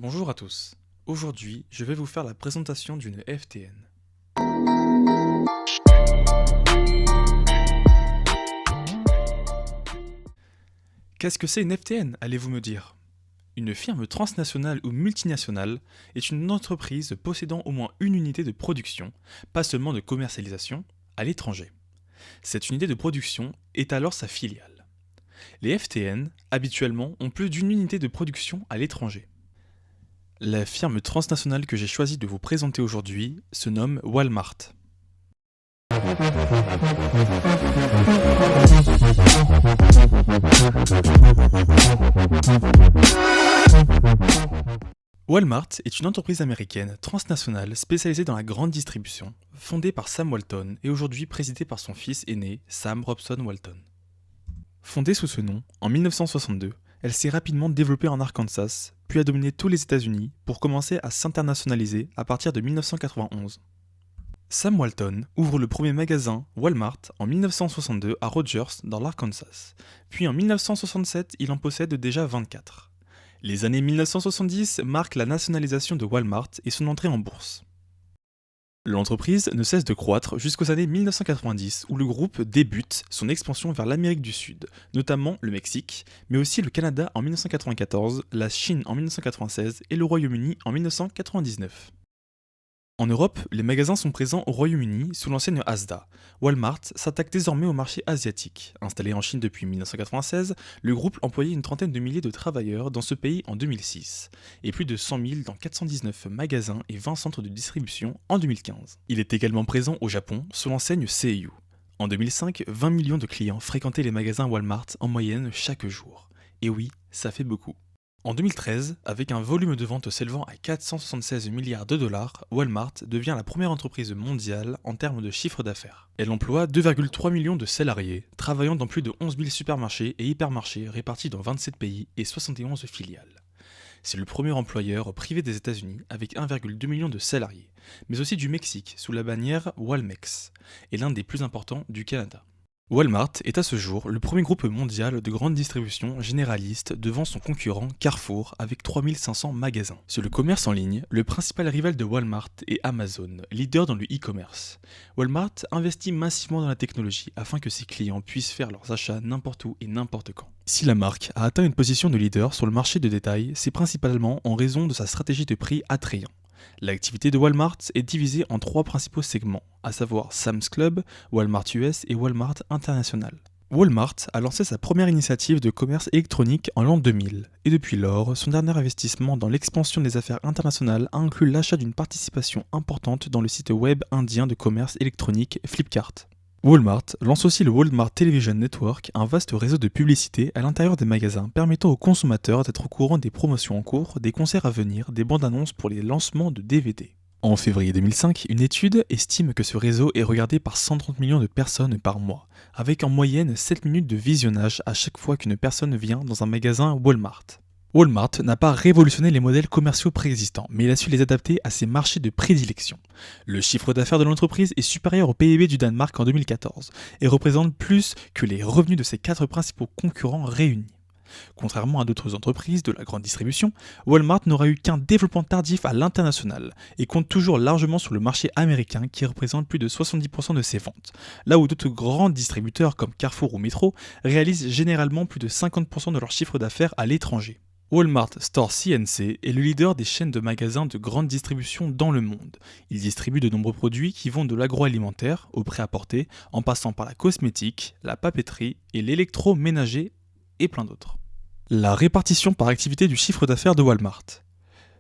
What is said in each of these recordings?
Bonjour à tous. Aujourd'hui, je vais vous faire la présentation d'une FTN. Qu'est-ce que c'est une FTN, allez-vous me dire? Une firme transnationale ou multinationale est une entreprise possédant au moins une unité de production, pas seulement de commercialisation, à l'étranger. Cette unité de production est alors sa filiale. Les FTN, habituellement, ont plus d'une unité de production à l'étranger. La firme transnationale que j'ai choisi de vous présenter aujourd'hui se nomme Walmart. Walmart est une entreprise américaine transnationale spécialisée dans la grande distribution, fondée par Sam Walton et aujourd'hui présidée par son fils aîné, Sam Robson Walton. Fondée sous ce nom, en 1962, elle s'est rapidement développée en Arkansas, puis a dominé tous les États-Unis pour commencer à s'internationaliser à partir de 1991. Sam Walton ouvre le premier magasin Walmart en 1962 à Rogers dans l'Arkansas, puis en 1967 il en possède déjà 24. Les années 1970 marquent la nationalisation de Walmart et son entrée en bourse. L'entreprise ne cesse de croître jusqu'aux années 1990 où le groupe débute son expansion vers l'Amérique du Sud, notamment le Mexique, mais aussi le Canada en 1994, la Chine en 1996 et le Royaume-Uni en 1999. En Europe, les magasins sont présents au Royaume-Uni sous l'enseigne Asda. Walmart s'attaque désormais au marché asiatique. Installé en Chine depuis 1996, le groupe employait une trentaine de milliers de travailleurs dans ce pays en 2006, et plus de 100 000 dans 419 magasins et 20 centres de distribution en 2015. Il est également présent au Japon sous l'enseigne Seiyu. En 2005, 20 millions de clients fréquentaient les magasins Walmart en moyenne chaque jour. Et oui, ça fait beaucoup. En 2013, avec un volume de vente s'élevant à 476 milliards de dollars, Walmart devient la première entreprise mondiale en termes de chiffre d'affaires. Elle emploie 2,3 millions de salariés, travaillant dans plus de 11 000 supermarchés et hypermarchés répartis dans 27 pays et 71 filiales. C'est le premier employeur privé des États-Unis avec 1,2 million de salariés, mais aussi du Mexique sous la bannière Walmex, et l'un des plus importants du Canada. Walmart est à ce jour le premier groupe mondial de grande distribution généraliste devant son concurrent Carrefour avec 3500 magasins. Sur le commerce en ligne, le principal rival de Walmart est Amazon, leader dans le e-commerce. Walmart investit massivement dans la technologie afin que ses clients puissent faire leurs achats n'importe où et n'importe quand. Si la marque a atteint une position de leader sur le marché de détail, c'est principalement en raison de sa stratégie de prix attrayant. L'activité de Walmart est divisée en trois principaux segments, à savoir Sam's Club, Walmart US et Walmart International. Walmart a lancé sa première initiative de commerce électronique en l'an 2000, et depuis lors, son dernier investissement dans l'expansion des affaires internationales a inclus l'achat d'une participation importante dans le site web indien de commerce électronique Flipkart. Walmart lance aussi le Walmart Television Network, un vaste réseau de publicité à l'intérieur des magasins permettant aux consommateurs d'être au courant des promotions en cours, des concerts à venir, des bandes annonces pour les lancements de DVD. En février 2005, une étude estime que ce réseau est regardé par 130 millions de personnes par mois, avec en moyenne 7 minutes de visionnage à chaque fois qu'une personne vient dans un magasin Walmart. Walmart n'a pas révolutionné les modèles commerciaux préexistants, mais il a su les adapter à ses marchés de prédilection. Le chiffre d'affaires de l'entreprise est supérieur au PIB du Danemark en 2014 et représente plus que les revenus de ses 4 principaux concurrents réunis. Contrairement à d'autres entreprises de la grande distribution, Walmart n'aura eu qu'un développement tardif à l'international et compte toujours largement sur le marché américain qui représente plus de 70% de ses ventes, là où d'autres grands distributeurs comme Carrefour ou Metro réalisent généralement plus de 50% de leur chiffre d'affaires à l'étranger. Walmart Store CNC est le leader des chaînes de magasins de grande distribution dans le monde. Il distribue de nombreux produits qui vont de l'agroalimentaire au prêt-à-porter, en passant par la cosmétique, la papeterie et l'électroménager et plein d'autres. La répartition par activité du chiffre d'affaires de Walmart.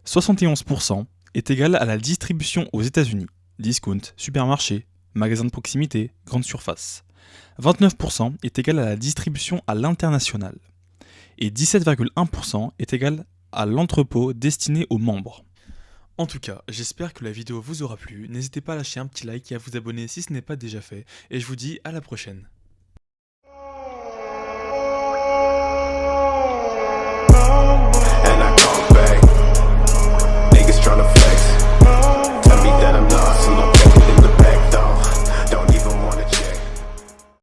71% est égal à la distribution aux États-Unis, discount, supermarché, magasins de proximité, grande surface. 29% est égal à la distribution à l'international. Et 17,1% est égal à l'entrepôt destiné aux membres. En tout cas, j'espère que la vidéo vous aura plu, n'hésitez pas à lâcher un petit like et à vous abonner si ce n'est pas déjà fait, et je vous dis à la prochaine.